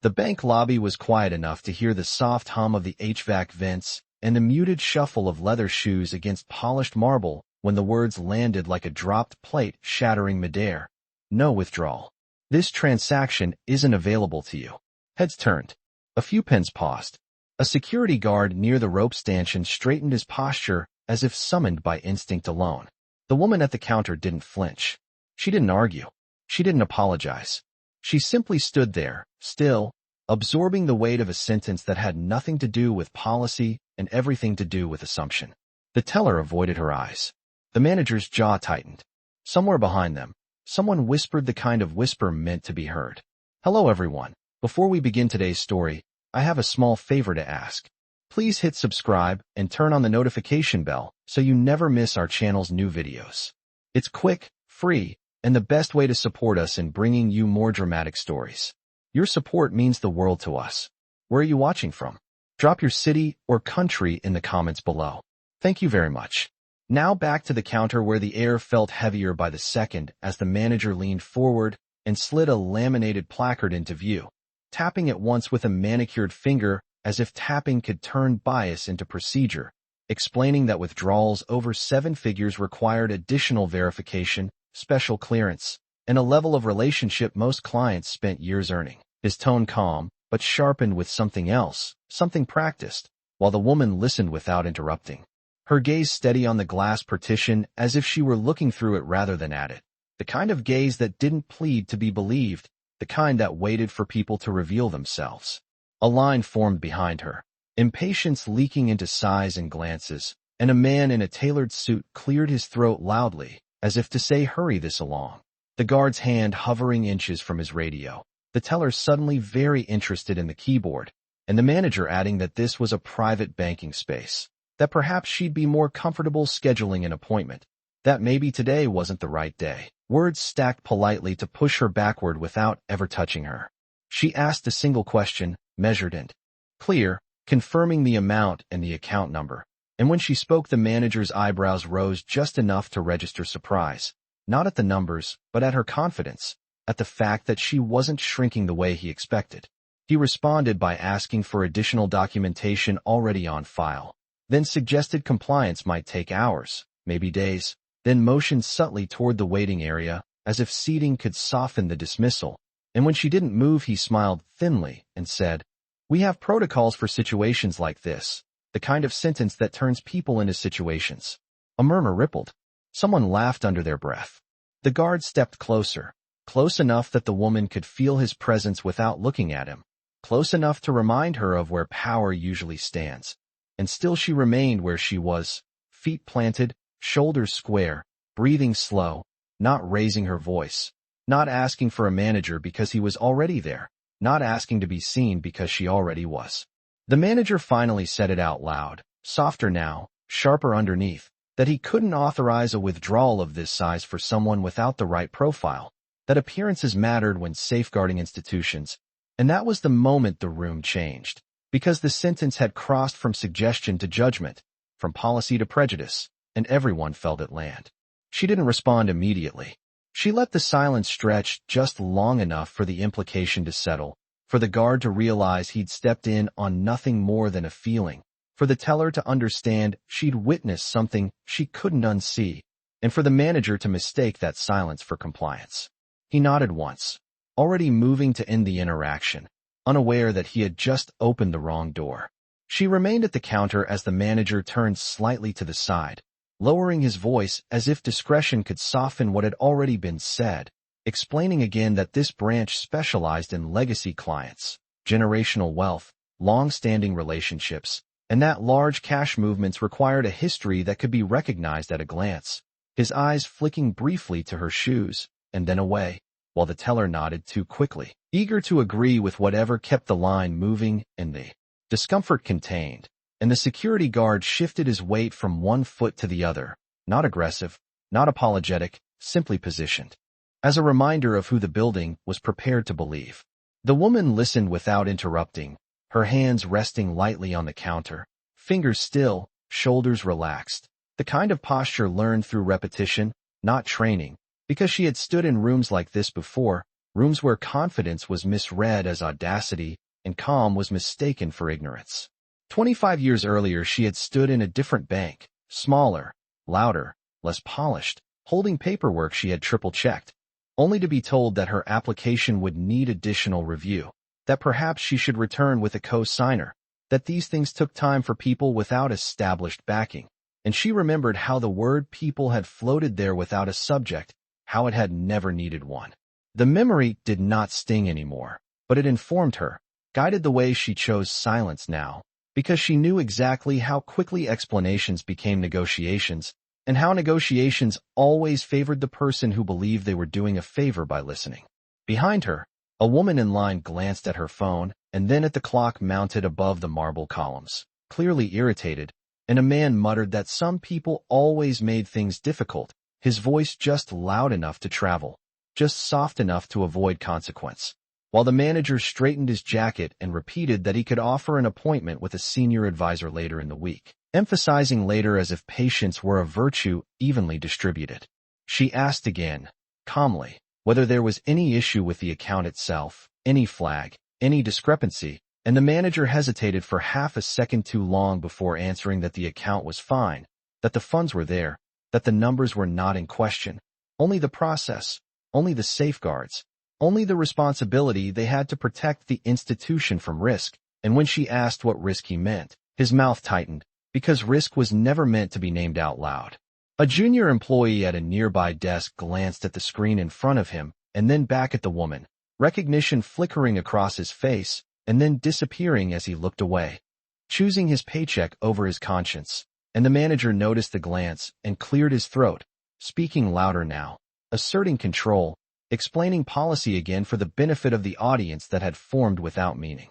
The bank lobby was quiet enough to hear the soft hum of the HVAC vents and the muted shuffle of leather shoes against polished marble when the words landed like a dropped plate shattering midair. No withdrawal. This transaction isn't available to you. Heads turned. A few pens paused. A security guard near the rope stanchion straightened his posture as if summoned by instinct alone. The woman at the counter didn't flinch. She didn't argue. She didn't apologize. She simply stood there, still, absorbing the weight of a sentence that had nothing to do with policy and everything to do with assumption. The teller avoided her eyes. The manager's jaw tightened. Somewhere behind them, someone whispered the kind of whisper meant to be heard. Hello everyone. Before we begin today's story, I have a small favor to ask. Please hit subscribe and turn on the notification bell so you never miss our channel's new videos. It's quick, free, and the best way to support us in bringing you more dramatic stories. Your support means the world to us. Where are you watching from? Drop your city or country in the comments below. Thank you very much. Now back to the counter where the air felt heavier by the second as the manager leaned forward and slid a laminated placard into view, tapping it once with a manicured finger as if tapping could turn bias into procedure, explaining that withdrawals over 7 figures required additional verification, special clearance, and a level of relationship most clients spent years earning. His tone calm, but sharpened with something else, something practiced, while the woman listened without interrupting. Her gaze steady on the glass partition as if she were looking through it rather than at it. The kind of gaze that didn't plead to be believed, the kind that waited for people to reveal themselves. A line formed behind her, impatience leaking into sighs and glances, and a man in a tailored suit cleared his throat loudly, as if to say hurry this along. The guard's hand hovering inches from his radio, the teller suddenly very interested in the keyboard, and the manager adding that this was a private banking space, that perhaps she'd be more comfortable scheduling an appointment, that maybe today wasn't the right day. Words stacked politely to push her backward without ever touching her. She asked a single question, measured and clear, confirming the amount and the account number, and when she spoke the manager's eyebrows rose just enough to register surprise, not at the numbers, but at her confidence, at the fact that she wasn't shrinking the way he expected. He responded by asking for additional documentation already on file, then suggested compliance might take hours, maybe days, then motioned subtly toward the waiting area, as if seating could soften the dismissal, and when she didn't move he smiled thinly and said, "We have protocols for situations like this," the kind of sentence that turns people into situations. A murmur rippled. Someone laughed under their breath. The guard stepped closer, close enough that the woman could feel his presence without looking at him, close enough to remind her of where power usually stands. And still she remained where she was, feet planted, shoulders square, breathing slow, not raising her voice, not asking for a manager because he was already there, not asking to be seen because she already was. The manager finally said it out loud, softer now, sharper underneath, that he couldn't authorize a withdrawal of this size for someone without the right profile, that appearances mattered when safeguarding institutions, and that was the moment the room changed, because the sentence had crossed from suggestion to judgment, from policy to prejudice, and everyone felt it land. She didn't respond immediately. She let the silence stretch just long enough for the implication to settle, for the guard to realize he'd stepped in on nothing more than a feeling, for the teller to understand she'd witnessed something she couldn't unsee, and for the manager to mistake that silence for compliance. He nodded once, already moving to end the interaction, unaware that he had just opened the wrong door. She remained at the counter as the manager turned slightly to the side, lowering his voice as if discretion could soften what had already been said, explaining again that this branch specialized in legacy clients, generational wealth, long-standing relationships, and that large cash movements required a history that could be recognized at a glance, his eyes flicking briefly to her shoes, and then away, while the teller nodded too quickly, eager to agree with whatever kept the line moving and the discomfort contained, and the security guard shifted his weight from one foot to the other, not aggressive, not apologetic, simply positioned, as a reminder of who the building was prepared to believe. The woman listened without interrupting, her hands resting lightly on the counter, fingers still, shoulders relaxed, the kind of posture learned through repetition, not training, because she had stood in rooms like this before, rooms where confidence was misread as audacity and calm was mistaken for ignorance. 25 years earlier, she had stood in a different bank, smaller, louder, less polished, holding paperwork she had triple-checked, only to be told that her application would need additional review, that perhaps she should return with a co-signer, that these things took time for people without established backing. And she remembered how the word people had floated there without a subject, how it had never needed one. The memory did not sting anymore, but it informed her, guided the way she chose silence now, because she knew exactly how quickly explanations became negotiations, and how negotiations always favored the person who believed they were doing a favor by listening. Behind her, a woman in line glanced at her phone and then at the clock mounted above the marble columns, clearly irritated, and a man muttered that some people always made things difficult, his voice just loud enough to travel, just soft enough to avoid consequence, while the manager straightened his jacket and repeated that he could offer an appointment with a senior advisor later in the week, emphasizing later as if patience were a virtue evenly distributed. She asked again, calmly, whether there was any issue with the account itself, any flag, any discrepancy, and the manager hesitated for half a second too long before answering that the account was fine, that the funds were there, that the numbers were not in question, only the process, only the safeguards, only the responsibility they had to protect the institution from risk. And when she asked what risk he meant, his mouth tightened, because risk was never meant to be named out loud. A junior employee at a nearby desk glanced at the screen in front of him and then back at the woman, recognition flickering across his face and then disappearing as he looked away, choosing his paycheck over his conscience. And the manager noticed the glance and cleared his throat, speaking louder now, asserting control, explaining policy again for the benefit of the audience that had formed without meaning.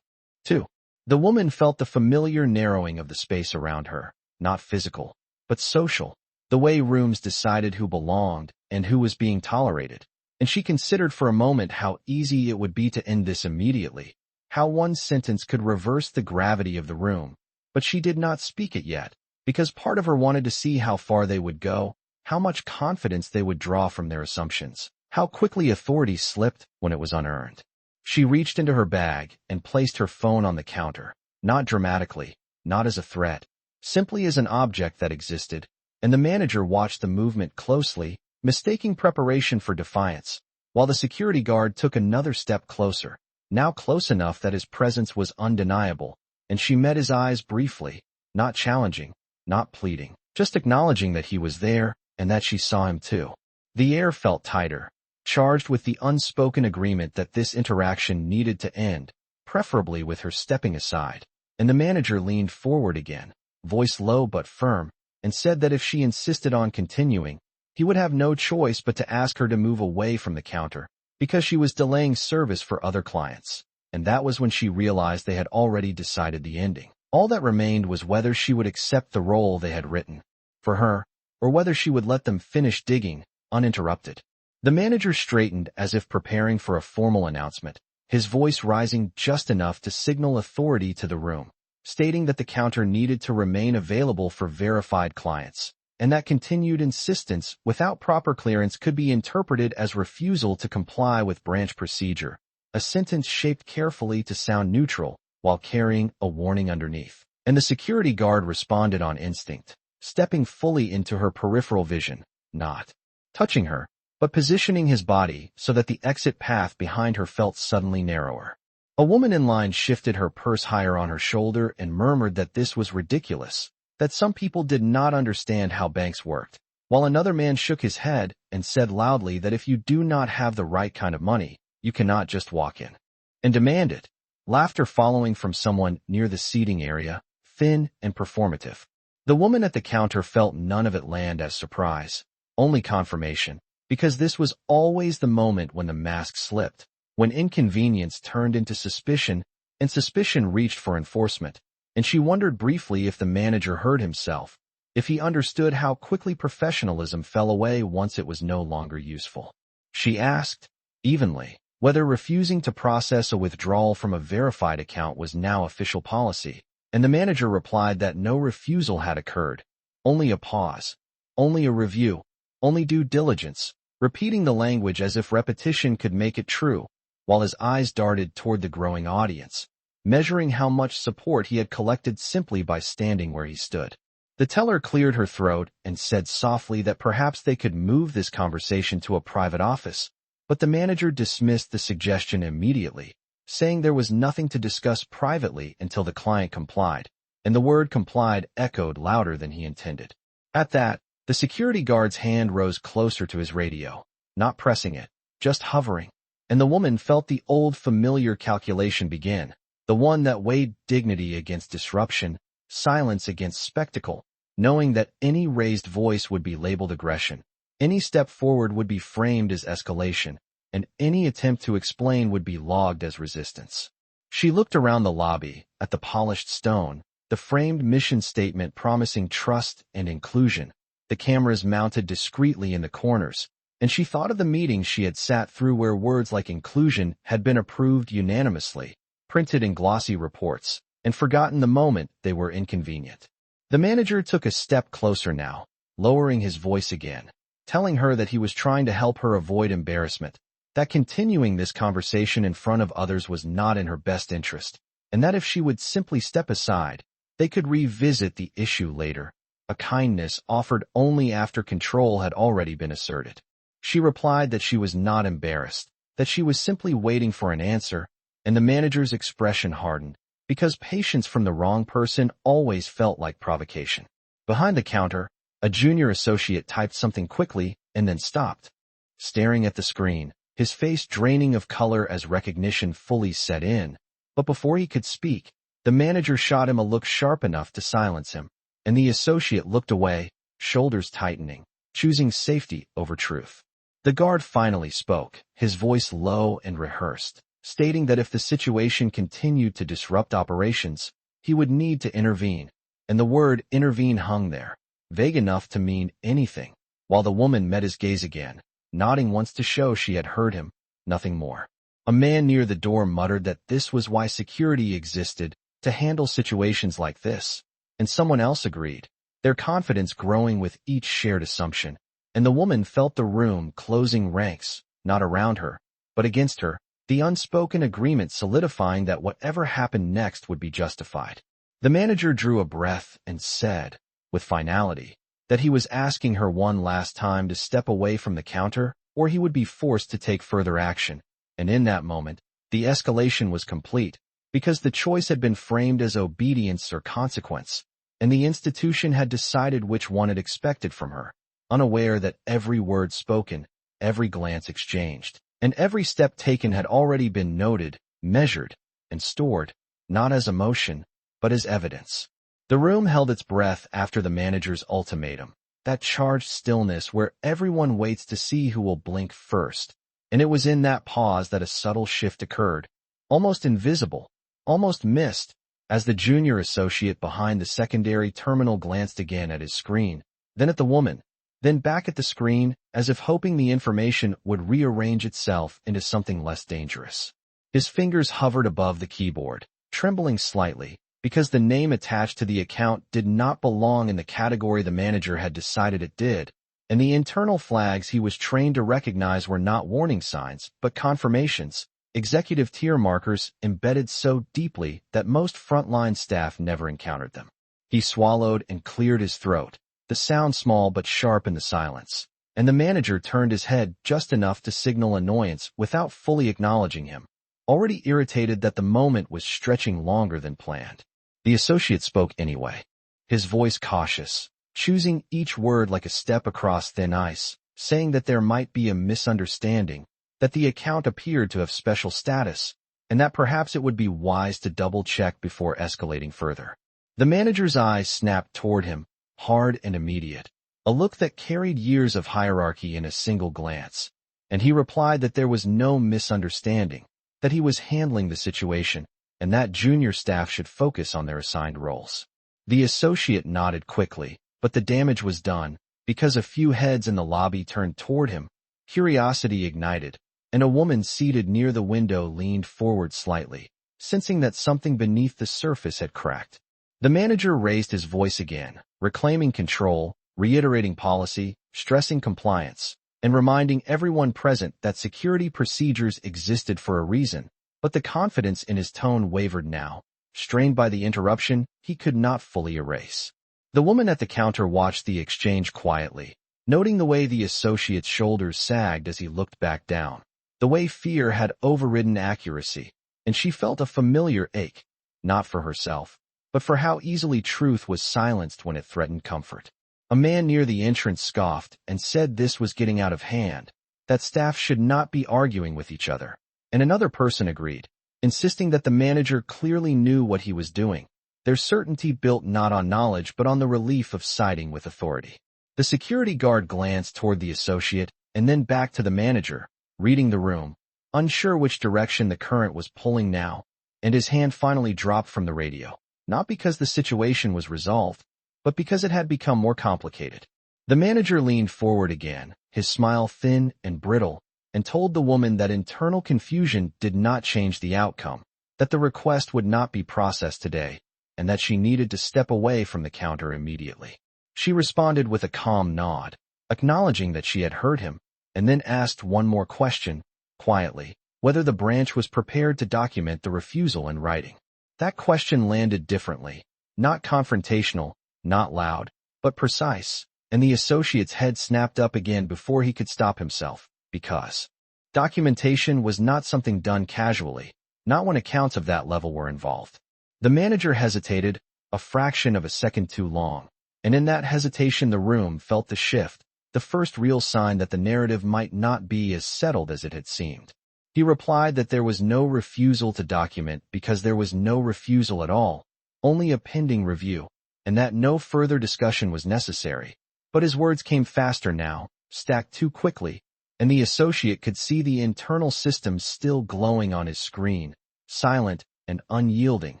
2. The woman felt the familiar narrowing of the space around her, not physical, but social, the way rooms decided who belonged and who was being tolerated. And she considered for a moment how easy it would be to end this immediately, how one sentence could reverse the gravity of the room. But she did not speak it yet, because part of her wanted to see how far they would go, how much confidence they would draw from their assumptions, how quickly authority slipped when it was unearned. She reached into her bag and placed her phone on the counter, not dramatically, not as a threat, simply as an object that existed, and the manager watched the movement closely, mistaking preparation for defiance, while the security guard took another step closer, now close enough that his presence was undeniable, and she met his eyes briefly, not challenging, not pleading, just acknowledging that he was there and that she saw him too. The air felt tighter, charged with the unspoken agreement that this interaction needed to end, preferably with her stepping aside, and the manager leaned forward again, voice low but firm, and said that if she insisted on continuing, he would have no choice but to ask her to move away from the counter, because she was delaying service for other clients. And that was when she realized they had already decided the ending. All that remained was whether she would accept the role they had written for her, or whether she would let them finish digging, uninterrupted. The manager straightened as if preparing for a formal announcement, his voice rising just enough to signal authority to the room, stating that the counter needed to remain available for verified clients, and that continued insistence without proper clearance could be interpreted as refusal to comply with branch procedure, a sentence shaped carefully to sound neutral while carrying a warning underneath. And the security guard responded on instinct, stepping fully into her peripheral vision, not touching her, but positioning his body so that the exit path behind her felt suddenly narrower. A woman in line shifted her purse higher on her shoulder and murmured that this was ridiculous, that some people did not understand how banks worked, while another man shook his head and said loudly that if you do not have the right kind of money, you cannot just walk in and demand it. Laughter following from someone near the seating area, thin and performative. The woman at the counter felt none of it land as surprise, only confirmation, because this was always the moment when the mask slipped, when inconvenience turned into suspicion, and suspicion reached for enforcement, and she wondered briefly if the manager heard himself, if he understood how quickly professionalism fell away once it was no longer useful. She asked, evenly, whether refusing to process a withdrawal from a verified account was now official policy, and the manager replied that no refusal had occurred, only a pause, only a review, only due diligence, repeating the language as if repetition could make it true, while his eyes darted toward the growing audience, measuring how much support he had collected simply by standing where he stood. The teller cleared her throat and said softly that perhaps they could move this conversation to a private office, but the manager dismissed the suggestion immediately, saying there was nothing to discuss privately until the client complied, and the word complied echoed louder than he intended. At that, the security guard's hand rose closer to his radio, not pressing it, just hovering, and the woman felt the old familiar calculation begin, the one that weighed dignity against disruption, silence against spectacle, knowing that any raised voice would be labeled aggression, any step forward would be framed as escalation, and any attempt to explain would be logged as resistance. She looked around the lobby, at the polished stone, the framed mission statement promising trust and inclusion, the cameras mounted discreetly in the corners, and she thought of the meetings she had sat through where words like inclusion had been approved unanimously, printed in glossy reports, and forgotten the moment they were inconvenient. The manager took a step closer now, lowering his voice again, telling her that he was trying to help her avoid embarrassment, that continuing this conversation in front of others was not in her best interest, and that if she would simply step aside, they could revisit the issue later, a kindness offered only after control had already been asserted. She replied that she was not embarrassed, that she was simply waiting for an answer, and the manager's expression hardened, because patience from the wrong person always felt like provocation. Behind the counter, a junior associate typed something quickly and then stopped, staring at the screen, his face draining of color as recognition fully set in. But before he could speak, the manager shot him a look sharp enough to silence him, and the associate looked away, shoulders tightening, choosing safety over truth. The guard finally spoke, his voice low and rehearsed, stating that if the situation continued to disrupt operations, he would need to intervene, and the word intervene hung there, vague enough to mean anything, while the woman met his gaze again, nodding once to show she had heard him, nothing more. A man near the door muttered that this was why security existed, to handle situations like this, and someone else agreed, their confidence growing with each shared assumption, and the woman felt the room closing ranks, not around her, but against her, the unspoken agreement solidifying that whatever happened next would be justified. The manager drew a breath and said, with finality, that he was asking her one last time to step away from the counter, or he would be forced to take further action, and in that moment, the escalation was complete, because the choice had been framed as obedience or consequence, and the institution had decided which one it expected from her, unaware that every word spoken, every glance exchanged, and every step taken had already been noted, measured, and stored, not as emotion, but as evidence. The room held its breath after the manager's ultimatum, that charged stillness where everyone waits to see who will blink first, and it was in that pause that a subtle shift occurred, almost invisible, almost missed, as the junior associate behind the secondary terminal glanced again at his screen, then at the woman, then back at the screen, as if hoping the information would rearrange itself into something less dangerous. His fingers hovered above the keyboard, trembling slightly, because the name attached to the account did not belong in the category the manager had decided it did, and the internal flags he was trained to recognize were not warning signs, but confirmations, executive tier markers embedded so deeply that most frontline staff never encountered them. He swallowed and cleared his throat, the sound small but sharp in the silence, and the manager turned his head just enough to signal annoyance without fully acknowledging him, already irritated that the moment was stretching longer than planned. The associate spoke anyway, his voice cautious, choosing each word like a step across thin ice, saying that there might be a misunderstanding, that the account appeared to have special status, and that perhaps it would be wise to double-check before escalating further. The manager's eyes snapped toward him, hard and immediate, a look that carried years of hierarchy in a single glance, and he replied that there was no misunderstanding, that he was handling the situation, and that junior staff should focus on their assigned roles. The associate nodded quickly, but the damage was done, because a few heads in the lobby turned toward him, curiosity ignited, and a woman seated near the window leaned forward slightly, sensing that something beneath the surface had cracked. The manager raised his voice again, reclaiming control, reiterating policy, stressing compliance, and reminding everyone present that security procedures existed for a reason, but the confidence in his tone wavered now. Strained by the interruption, he could not fully erase. The woman at the counter watched the exchange quietly, noting the way the associate's shoulders sagged as he looked back down, the way fear had overridden accuracy, and she felt a familiar ache, not for herself, but for how easily truth was silenced when it threatened comfort. A man near the entrance scoffed and said this was getting out of hand, that staff should not be arguing with each other, and another person agreed, insisting that the manager clearly knew what he was doing, their certainty built not on knowledge but on the relief of siding with authority. The security guard glanced toward the associate and then back to the manager, reading the room, unsure which direction the current was pulling now, and his hand finally dropped from the radio, not because the situation was resolved, but because it had become more complicated. The manager leaned forward again, his smile thin and brittle, and told the woman that internal confusion did not change the outcome, that the request would not be processed today, and that she needed to step away from the counter immediately. She responded with a calm nod, acknowledging that she had heard him, and then asked one more question, quietly, whether the branch was prepared to document the refusal in writing. That question landed differently, not confrontational, not loud, but precise, and the associate's head snapped up again before he could stop himself, because documentation was not something done casually, not when accounts of that level were involved. The manager hesitated, a fraction of a second too long, and in that hesitation the room felt the shift, the first real sign that the narrative might not be as settled as it had seemed. He replied that there was no refusal to document because there was no refusal at all, only a pending review, and that no further discussion was necessary. But his words came faster now, stacked too quickly, and the associate could see the internal system still glowing on his screen, silent and unyielding,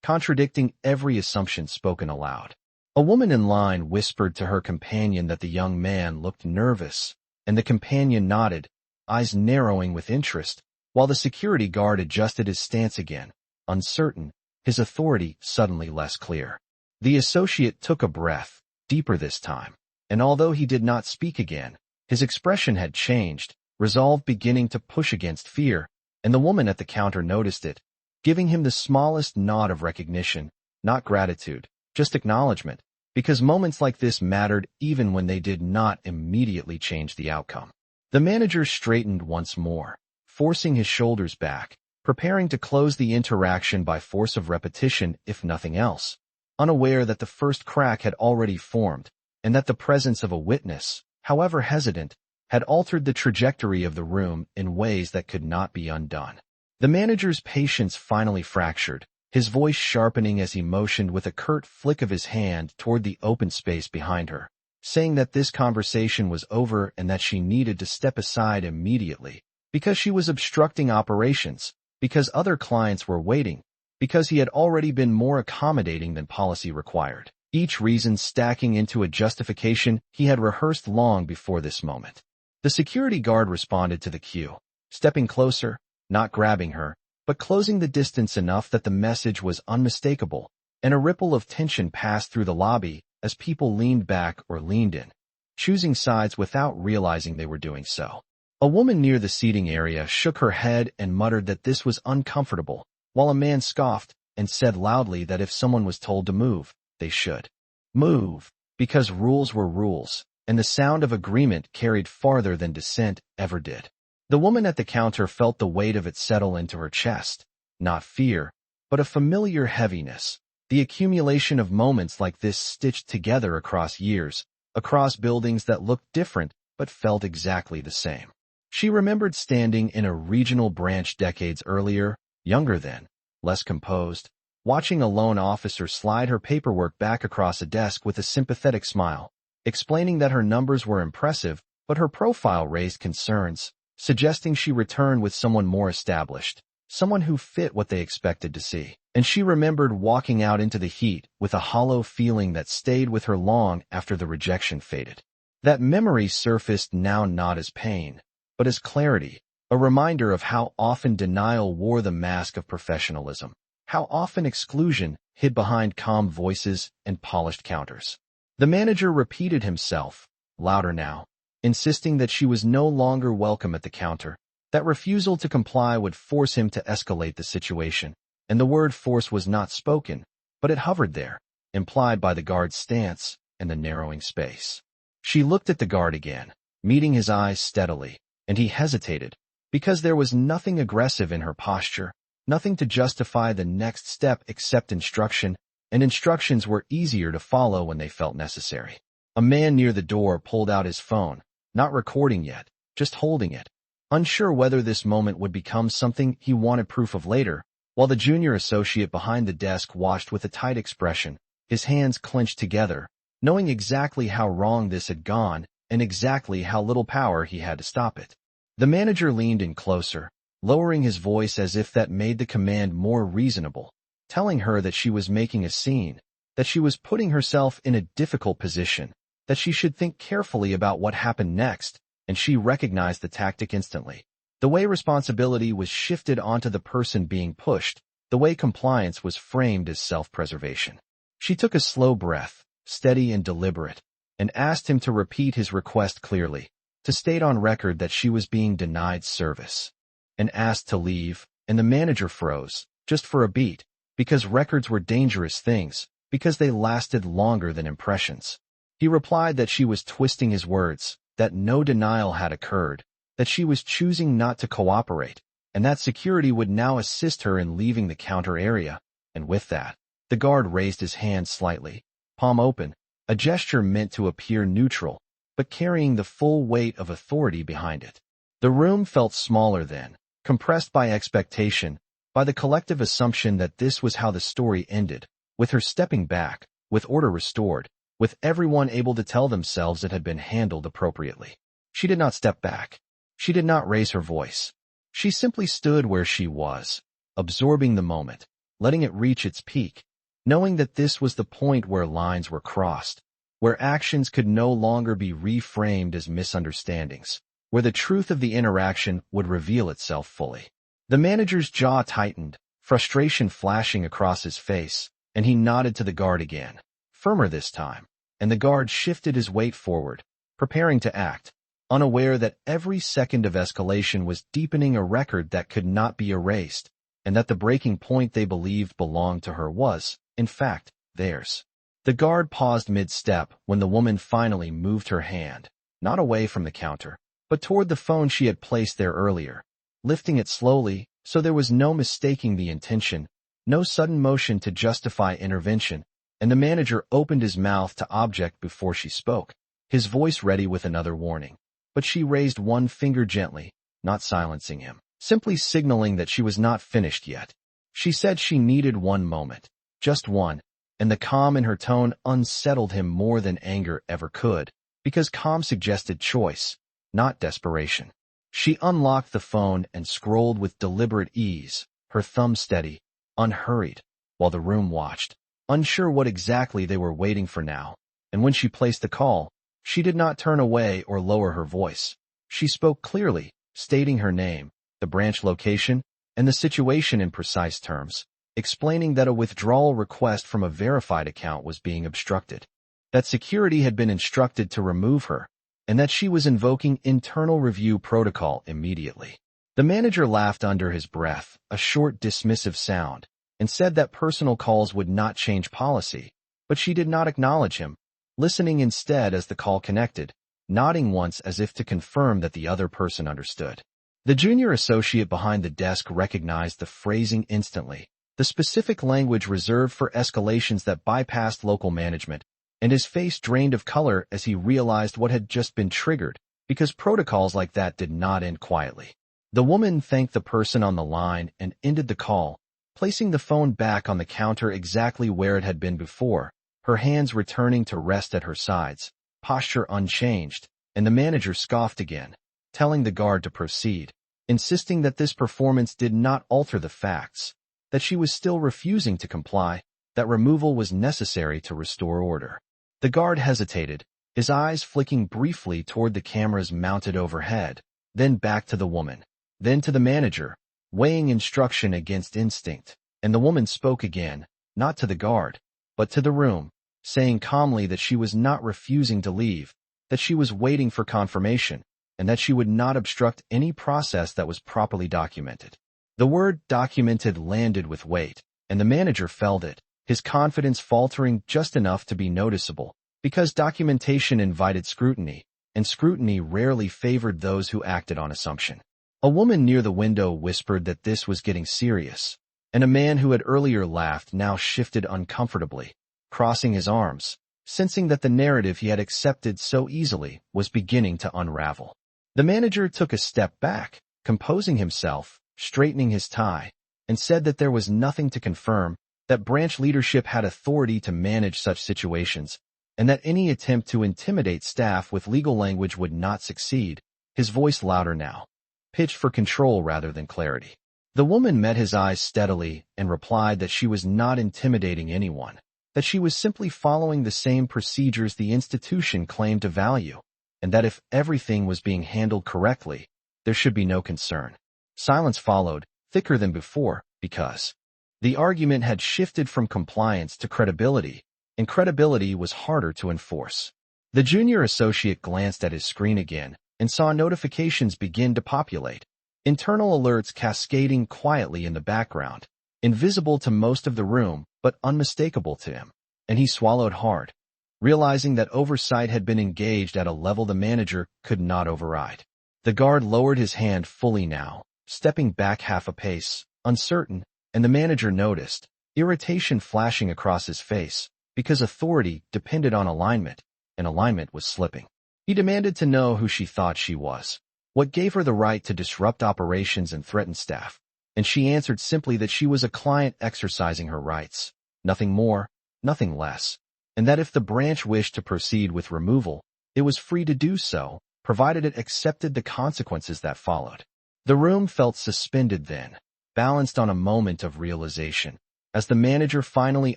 contradicting every assumption spoken aloud. A woman in line whispered to her companion that the young man looked nervous, and the companion nodded, eyes narrowing with interest, while the security guard adjusted his stance again, uncertain, his authority suddenly less clear. The associate took a breath, deeper this time, and although he did not speak again, his expression had changed, resolve beginning to push against fear, and the woman at the counter noticed it, giving him the smallest nod of recognition, not gratitude, just acknowledgement, because moments like this mattered even when they did not immediately change the outcome. The manager straightened once more, forcing his shoulders back, preparing to close the interaction by force of repetition if nothing else, unaware that the first crack had already formed, and that the presence of a witness, however hesitant, had altered the trajectory of the room in ways that could not be undone. The manager's patience finally fractured, his voice sharpening as he motioned with a curt flick of his hand toward the open space behind her, saying that this conversation was over and that she needed to step aside immediately, because she was obstructing operations, because other clients were waiting, because he had already been more accommodating than policy required, each reason stacking into a justification he had rehearsed long before this moment. The security guard responded to the cue, stepping closer, not grabbing her, but closing the distance enough that the message was unmistakable, and a ripple of tension passed through the lobby as people leaned back or leaned in, choosing sides without realizing they were doing so. A woman near the seating area shook her head and muttered that this was uncomfortable, while a man scoffed and said loudly that if someone was told to move, they should move, because rules were rules, and the sound of agreement carried farther than dissent ever did. The woman at the counter felt the weight of it settle into her chest, not fear, but a familiar heaviness, the accumulation of moments like this stitched together across years, across buildings that looked different but felt exactly the same. She remembered standing in a regional branch decades earlier, younger then, less composed, watching a loan officer slide her paperwork back across a desk with a sympathetic smile, explaining that her numbers were impressive, but her profile raised concerns, suggesting she return with someone more established, someone who fit what they expected to see. And she remembered walking out into the heat with a hollow feeling that stayed with her long after the rejection faded. That memory surfaced now not as pain, but as clarity, a reminder of how often denial wore the mask of professionalism, how often exclusion hid behind calm voices and polished counters. The manager repeated himself, louder now, insisting that she was no longer welcome at the counter. That refusal to comply would force him to escalate the situation, and the word force was not spoken, but it hovered there, implied by the guard's stance and the narrowing space. She looked at the guard again, meeting his eyes steadily, and he hesitated, because there was nothing aggressive in her posture, nothing to justify the next step except instruction, and instructions were easier to follow when they felt necessary. A man near the door pulled out his phone, not recording yet, just holding it, unsure whether this moment would become something he wanted proof of later, while the junior associate behind the desk watched with a tight expression, his hands clenched together, knowing exactly how wrong this had gone and exactly how little power he had to stop it. The manager leaned in closer, lowering his voice as if that made the command more reasonable, telling her that she was making a scene, that she was putting herself in a difficult position, that she should think carefully about what happened next, and she recognized the tactic instantly. The way responsibility was shifted onto the person being pushed, the way compliance was framed as self-preservation. She took a slow breath, steady and deliberate, and asked him to repeat his request clearly, to state on record that she was being denied service, and asked to leave, and the manager froze, just for a beat, because records were dangerous things, because they lasted longer than impressions. He replied that she was twisting his words, that no denial had occurred, that she was choosing not to cooperate, and that security would now assist her in leaving the counter area, and with that, the guard raised his hand slightly, palm open, a gesture meant to appear neutral, but carrying the full weight of authority behind it. The room felt smaller then, compressed by expectation, by the collective assumption that this was how the story ended, with her stepping back, with order restored, with everyone able to tell themselves it had been handled appropriately. She did not step back. She did not raise her voice. She simply stood where she was, absorbing the moment, letting it reach its peak, knowing that this was the point where lines were crossed, where actions could no longer be reframed as misunderstandings, where the truth of the interaction would reveal itself fully. The manager's jaw tightened, frustration flashing across his face, and he nodded to the guard again, firmer this time, and the guard shifted his weight forward, preparing to act, unaware that every second of escalation was deepening a record that could not be erased, and that the breaking point they believed belonged to her was, in fact, theirs. The guard paused mid-step when the woman finally moved her hand, not away from the counter, but toward the phone she had placed there earlier, lifting it slowly, so there was no mistaking the intention, no sudden motion to justify intervention, and the manager opened his mouth to object before she spoke, his voice ready with another warning. But she raised one finger gently, not silencing him, simply signaling that she was not finished yet. She said she needed one moment, just one, and the calm in her tone unsettled him more than anger ever could, because calm suggested choice, not desperation. She unlocked the phone and scrolled with deliberate ease, her thumb steady, unhurried, while the room watched, unsure what exactly they were waiting for now, and when she placed the call, she did not turn away or lower her voice. She spoke clearly, stating her name, the branch location, and the situation in precise terms, explaining that a withdrawal request from a verified account was being obstructed, that security had been instructed to remove her, and that she was invoking internal review protocol immediately. The manager laughed under his breath, a short dismissive sound, and said that personal calls would not change policy, but she did not acknowledge him, listening instead as the call connected, nodding once as if to confirm that the other person understood. The junior associate behind the desk recognized the phrasing instantly, the specific language reserved for escalations that bypassed local management, and his face drained of color as he realized what had just been triggered, because protocols like that did not end quietly. The woman thanked the person on the line and ended the call, placing the phone back on the counter exactly where it had been before, her hands returning to rest at her sides, posture unchanged, and the manager scoffed again, telling the guard to proceed, insisting that this performance did not alter the facts, that she was still refusing to comply, that removal was necessary to restore order. The guard hesitated, his eyes flicking briefly toward the cameras mounted overhead, then back to the woman, then to the manager, weighing instruction against instinct, and the woman spoke again, not to the guard, but to the room, saying calmly that she was not refusing to leave, that she was waiting for confirmation, and that she would not obstruct any process that was properly documented. The word documented landed with weight, and the manager felt it, his confidence faltering just enough to be noticeable, because documentation invited scrutiny, and scrutiny rarely favored those who acted on assumption. A woman near the window whispered that this was getting serious, and a man who had earlier laughed now shifted uncomfortably, crossing his arms, sensing that the narrative he had accepted so easily was beginning to unravel. The manager took a step back, composing himself, straightening his tie, and said that there was nothing to confirm, that branch leadership had authority to manage such situations, and that any attempt to intimidate staff with legal language would not succeed, his voice louder now, pitched for control rather than clarity. The woman met his eyes steadily and replied that she was not intimidating anyone, that she was simply following the same procedures the institution claimed to value, and that if everything was being handled correctly, there should be no concern. Silence followed, thicker than before, because the argument had shifted from compliance to credibility, and credibility was harder to enforce. The junior associate glanced at his screen again and saw notifications begin to populate, internal alerts cascading quietly in the background, invisible to most of the room but unmistakable to him, and he swallowed hard, realizing that oversight had been engaged at a level the manager could not override. The guard lowered his hand fully now, stepping back half a pace, uncertain, and the manager noticed, irritation flashing across his face, because authority depended on alignment, and alignment was slipping. He demanded to know who she thought she was, what gave her the right to disrupt operations and threaten staff, and she answered simply that she was a client exercising her rights, nothing more, nothing less, and that if the branch wished to proceed with removal, it was free to do so, provided it accepted the consequences that followed. The room felt suspended then, balanced on a moment of realization, as the manager finally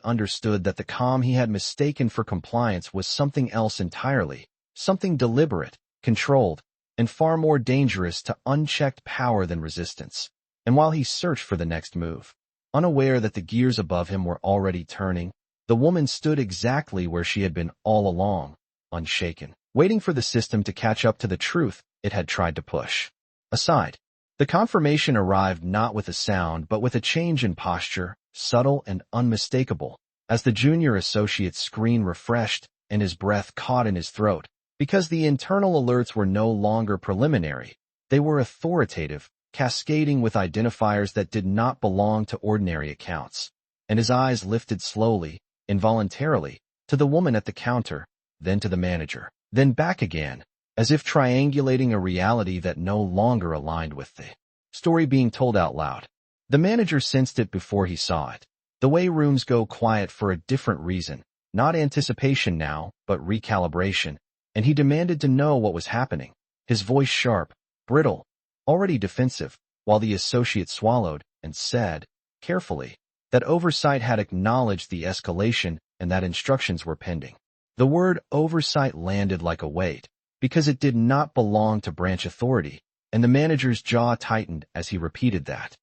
understood that the calm he had mistaken for compliance was something else entirely, something deliberate, controlled, and far more dangerous to unchecked power than resistance. And while he searched for the next move, unaware that the gears above him were already turning, the woman stood exactly where she had been all along, unshaken, waiting for the system to catch up to the truth it had tried to push aside. The confirmation arrived not with a sound but with a change in posture, subtle and unmistakable, as the junior associate's screen refreshed and his breath caught in his throat, because the internal alerts were no longer preliminary, they were authoritative, cascading with identifiers that did not belong to ordinary accounts, and his eyes lifted slowly, involuntarily, to the woman at the counter, then to the manager, then back again, as if triangulating a reality that no longer aligned with the story being told out loud. The manager sensed it before he saw it, the way rooms go quiet for a different reason, not anticipation now, but recalibration, and he demanded to know what was happening, his voice sharp, brittle, already defensive, while the associate swallowed and said, carefully, that oversight had acknowledged the escalation and that instructions were pending. The word oversight landed like a weight, because it did not belong to branch authority, and the manager's jaw tightened as he repeated that.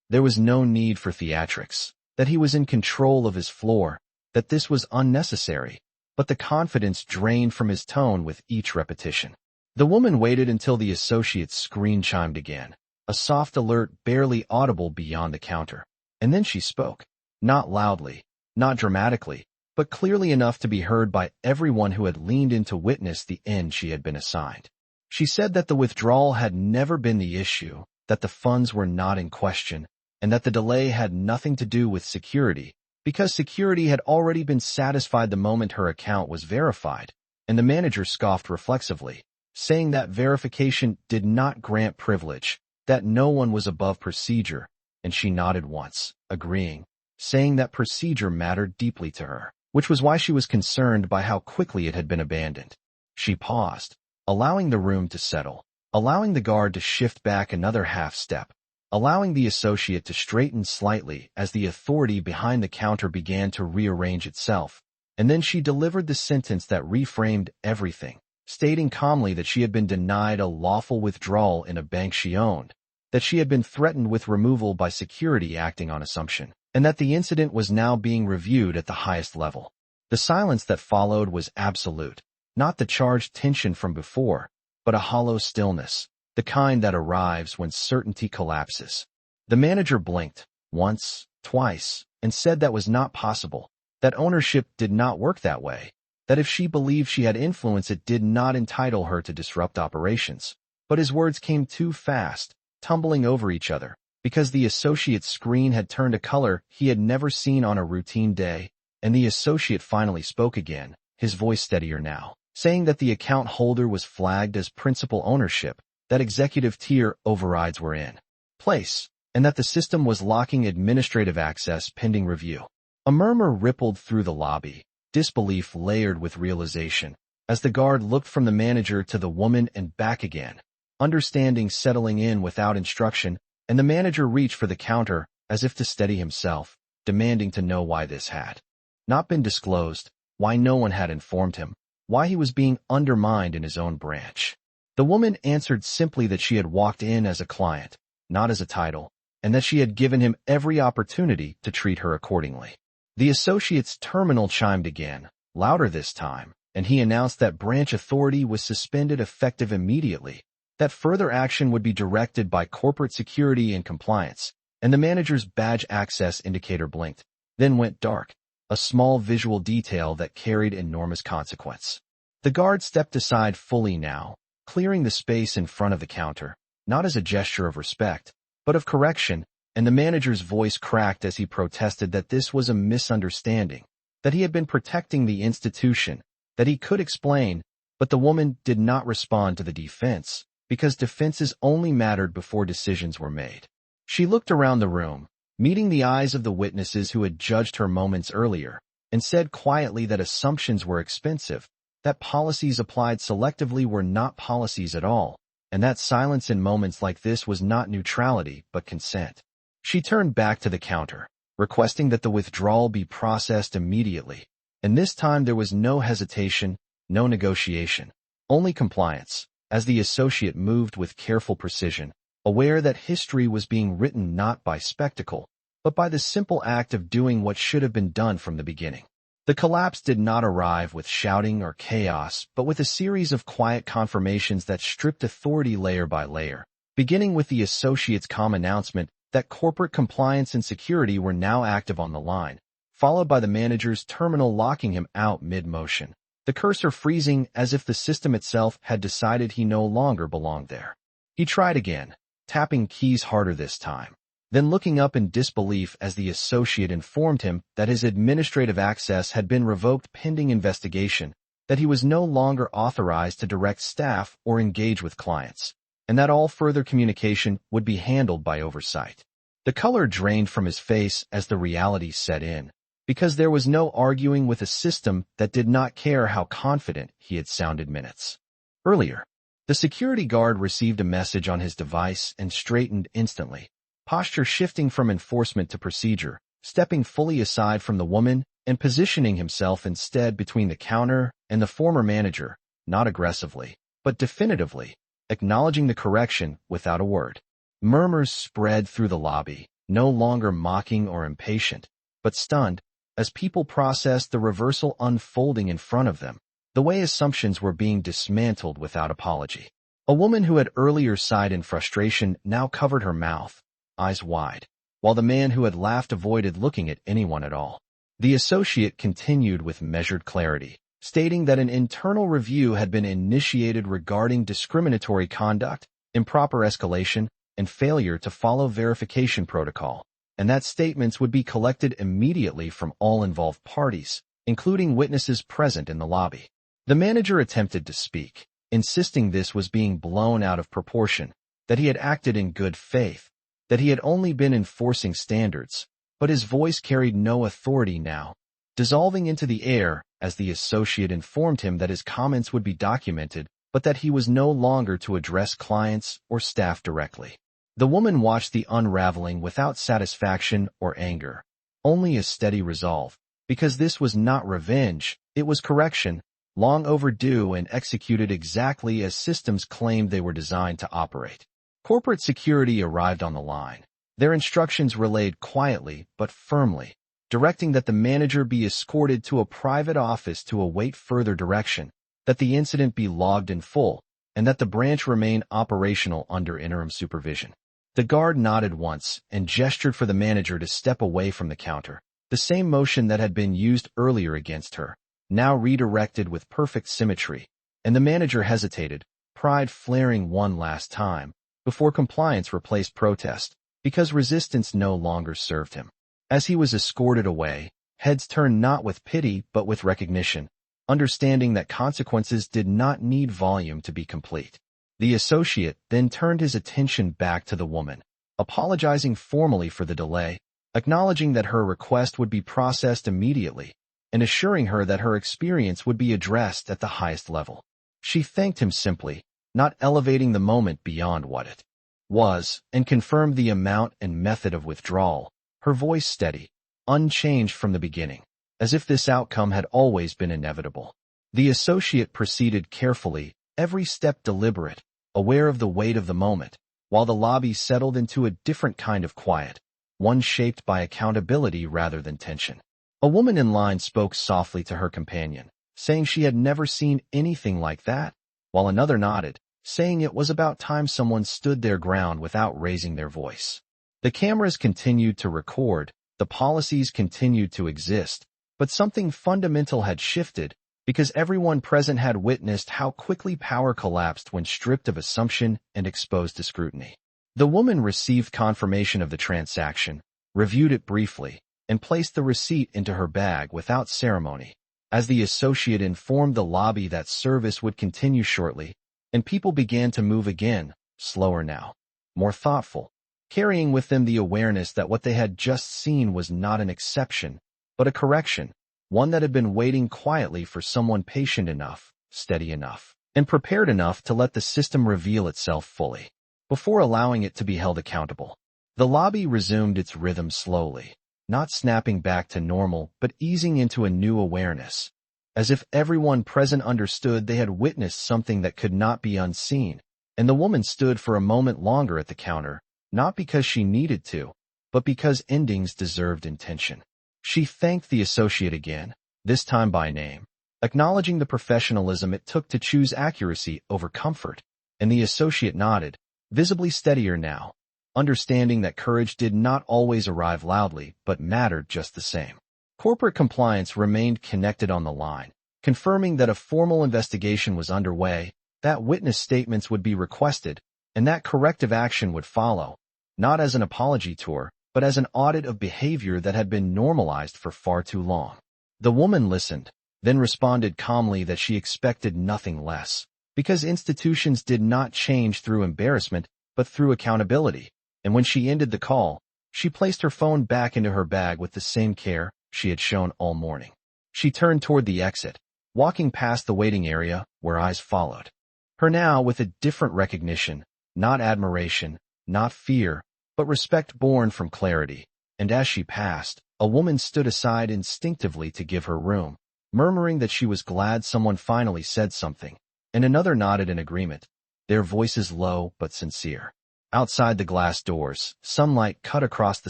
There was no need for theatrics, that he was in control of his floor, that this was unnecessary, but the confidence drained from his tone with each repetition. The woman waited until the associate's screen chimed again, a soft alert barely audible beyond the counter, and then she spoke, not loudly, not dramatically, but clearly enough to be heard by everyone who had leaned in to witness the end she had been assigned. She said that the withdrawal had never been the issue, that the funds were not in question, and that the delay had nothing to do with security, because security had already been satisfied the moment her account was verified, and the manager scoffed reflexively, saying that verification did not grant privilege, that no one was above procedure, and she nodded once, agreeing, saying that procedure mattered deeply to her, which was why she was concerned by how quickly it had been abandoned. She paused, allowing the room to settle, allowing the guard to shift back another half step, allowing the associate to straighten slightly as the authority behind the counter began to rearrange itself, and then she delivered the sentence that reframed everything, stating calmly that she had been denied a lawful withdrawal in a bank she owned, that she had been threatened with removal by security acting on assumption, and that the incident was now being reviewed at the highest level. The silence that followed was absolute. Not the charged tension from before, but a hollow stillness, the kind that arrives when certainty collapses. The manager blinked, once, twice, and said that was not possible, that ownership did not work that way, that if she believed she had influence it did not entitle her to disrupt operations. But his words came too fast, tumbling over each other, because the associate's screen had turned a color he had never seen on a routine day, and the associate finally spoke again, his voice steadier now, saying that the account holder was flagged as principal ownership, that executive tier overrides were in place, and that the system was locking administrative access pending review. A murmur rippled through the lobby, disbelief layered with realization, as the guard looked from the manager to the woman and back again, understanding settling in without instruction, and the manager reached for the counter, as if to steady himself, demanding to know why this had not been disclosed, why no one had informed him, why he was being undermined in his own branch. The woman answered simply that she had walked in as a client, not as a title, and that she had given him every opportunity to treat her accordingly. The associate's terminal chimed again, louder this time, and he announced that branch authority was suspended effective immediately, that further action would be directed by corporate security and compliance, and the manager's badge access indicator blinked, then went dark, a small visual detail that carried enormous consequence. The guard stepped aside fully now, clearing the space in front of the counter, not as a gesture of respect, but of correction, and the manager's voice cracked as he protested that this was a misunderstanding, that he had been protecting the institution, that he could explain, but the woman did not respond to the defense, because defenses only mattered before decisions were made. She looked around the room, meeting the eyes of the witnesses who had judged her moments earlier, and said quietly that assumptions were expensive, that policies applied selectively were not policies at all, and that silence in moments like this was not neutrality but consent. She turned back to the counter, requesting that the withdrawal be processed immediately, and this time there was no hesitation, no negotiation, only compliance, as the associate moved with careful precision, aware that history was being written not by spectacle, but by the simple act of doing what should have been done from the beginning. The collapse did not arrive with shouting or chaos, but with a series of quiet confirmations that stripped authority layer by layer, beginning with the associate's calm announcement that corporate compliance and security were now active on the line, followed by the manager's terminal locking him out mid-motion, the cursor freezing as if the system itself had decided he no longer belonged there. He tried again, tapping keys harder this time, then looking up in disbelief as the associate informed him that his administrative access had been revoked pending investigation, that he was no longer authorized to direct staff or engage with clients, and that all further communication would be handled by oversight. The color drained from his face as the reality set in, because there was no arguing with a system that did not care how confident he had sounded minutes earlier. The security guard received a message on his device and straightened instantly, posture shifting from enforcement to procedure, stepping fully aside from the woman and positioning himself instead between the counter and the former manager, not aggressively, but definitively, acknowledging the correction without a word. Murmurs spread through the lobby, no longer mocking or impatient, but stunned, as people processed the reversal unfolding in front of them, the way assumptions were being dismantled without apology. A woman who had earlier sighed in frustration now covered her mouth, eyes wide, while the man who had laughed avoided looking at anyone at all. The associate continued with measured clarity, stating that an internal review had been initiated regarding discriminatory conduct, improper escalation, and failure to follow verification protocol, and that statements would be collected immediately from all involved parties, including witnesses present in the lobby. The manager attempted to speak, insisting this was being blown out of proportion, that he had acted in good faith, that he had only been enforcing standards, but his voice carried no authority now, dissolving into the air as the associate informed him that his comments would be documented, but that he was no longer to address clients or staff directly. The woman watched the unraveling without satisfaction or anger, only a steady resolve, because this was not revenge, it was correction, long overdue and executed exactly as systems claimed they were designed to operate. Corporate security arrived on the line, their instructions relayed quietly but firmly, directing that the manager be escorted to a private office to await further direction, that the incident be logged in full, and that the branch remain operational under interim supervision. The guard nodded once and gestured for the manager to step away from the counter. The same motion that had been used earlier against her, now redirected with perfect symmetry, and the manager hesitated, pride flaring one last time, before compliance replaced protest, because resistance no longer served him. As he was escorted away, heads turned not with pity but with recognition, understanding that consequences did not need volume to be complete. The associate then turned his attention back to the woman, apologizing formally for the delay, acknowledging that her request would be processed immediately, and assuring her that her experience would be addressed at the highest level. She thanked him simply, not elevating the moment beyond what it was, and confirmed the amount and method of withdrawal, her voice steady, unchanged from the beginning, as if this outcome had always been inevitable. The associate proceeded carefully, every step deliberate, aware of the weight of the moment, while the lobby settled into a different kind of quiet, one shaped by accountability rather than tension. A woman in line spoke softly to her companion, saying she had never seen anything like that, while another nodded, saying it was about time someone stood their ground without raising their voice. The cameras continued to record, the policies continued to exist, but something fundamental had shifted, because everyone present had witnessed how quickly power collapsed when stripped of assumption and exposed to scrutiny. The woman received confirmation of the transaction, reviewed it briefly, and placed the receipt into her bag without ceremony. As the associate informed the lobby that service would continue shortly, and people began to move again, slower now, more thoughtful, carrying with them the awareness that what they had just seen was not an exception, but a correction, one that had been waiting quietly for someone patient enough, steady enough, and prepared enough to let the system reveal itself fully, before allowing it to be held accountable. The lobby resumed its rhythm slowly, not snapping back to normal but easing into a new awareness, as if everyone present understood they had witnessed something that could not be unseen, and the woman stood for a moment longer at the counter, not because she needed to, but because endings deserved intention. She thanked the associate again, this time by name, acknowledging the professionalism it took to choose accuracy over comfort, and the associate nodded, visibly steadier now, understanding that courage did not always arrive loudly but mattered just the same. Corporate compliance remained connected on the line, confirming that a formal investigation was underway, that witness statements would be requested, and that corrective action would follow, not as an apology tour, but as an audit of behavior that had been normalized for far too long. The woman listened, then responded calmly that she expected nothing less, because institutions did not change through embarrassment, but through accountability, and when she ended the call, she placed her phone back into her bag with the same care she had shown all morning. She turned toward the exit, walking past the waiting area, where eyes followed her now with a different recognition, not admiration, not fear, but respect born from clarity, and as she passed, a woman stood aside instinctively to give her room, murmuring that she was glad someone finally said something, and another nodded in agreement, their voices low but sincere. Outside the glass doors, sunlight cut across the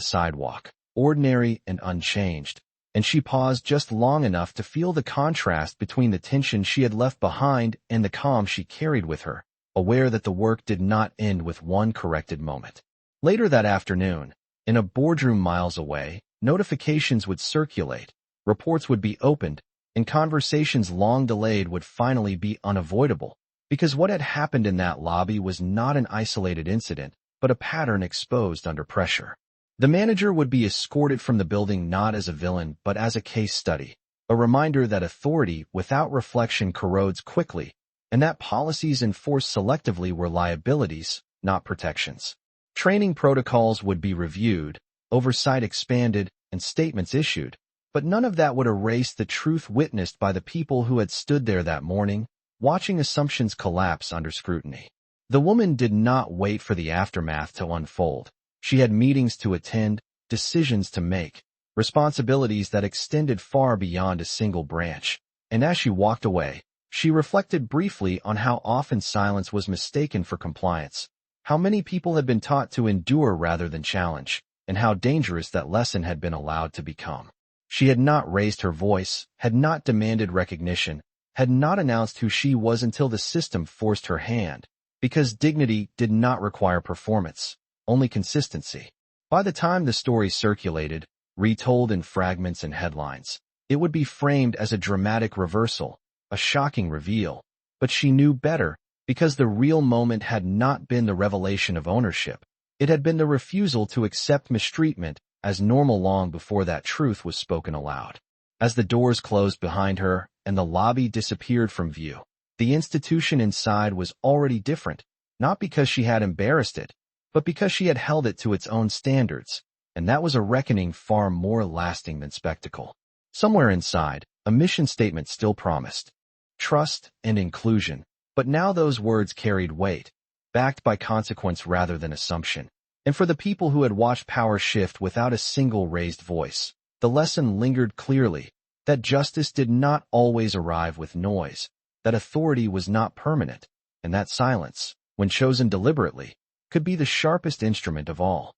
sidewalk, ordinary and unchanged, and she paused just long enough to feel the contrast between the tension she had left behind and the calm she carried with her, aware that the work did not end with one corrected moment. Later that afternoon, in a boardroom miles away, notifications would circulate, reports would be opened, and conversations long delayed would finally be unavoidable, because what had happened in that lobby was not an isolated incident, but a pattern exposed under pressure. The manager would be escorted from the building not as a villain but as a case study, a reminder that authority without reflection corrodes quickly, and that policies enforced selectively were liabilities, not protections. Training protocols would be reviewed, oversight expanded, and statements issued, but none of that would erase the truth witnessed by the people who had stood there that morning, watching assumptions collapse under scrutiny. The woman did not wait for the aftermath to unfold. She had meetings to attend, decisions to make, responsibilities that extended far beyond a single branch, and as she walked away, she reflected briefly on how often silence was mistaken for compliance, how many people had been taught to endure rather than challenge, and how dangerous that lesson had been allowed to become. She had not raised her voice, had not demanded recognition, had not announced who she was until the system forced her hand, because dignity did not require performance, only consistency. By the time the story circulated, retold in fragments and headlines, it would be framed as a dramatic reversal, a shocking reveal. But she knew better, because the real moment had not been the revelation of ownership. It had been the refusal to accept mistreatment as normal long before that truth was spoken aloud. As the doors closed behind her and the lobby disappeared from view, the institution inside was already different, not because she had embarrassed it, but because she had held it to its own standards, and that was a reckoning far more lasting than spectacle. Somewhere inside, a mission statement still promised trust and inclusion, but now those words carried weight, backed by consequence rather than assumption. And for the people who had watched power shift without a single raised voice, the lesson lingered clearly, that justice did not always arrive with noise, that authority was not permanent, and that silence, when chosen deliberately, could be the sharpest instrument of all.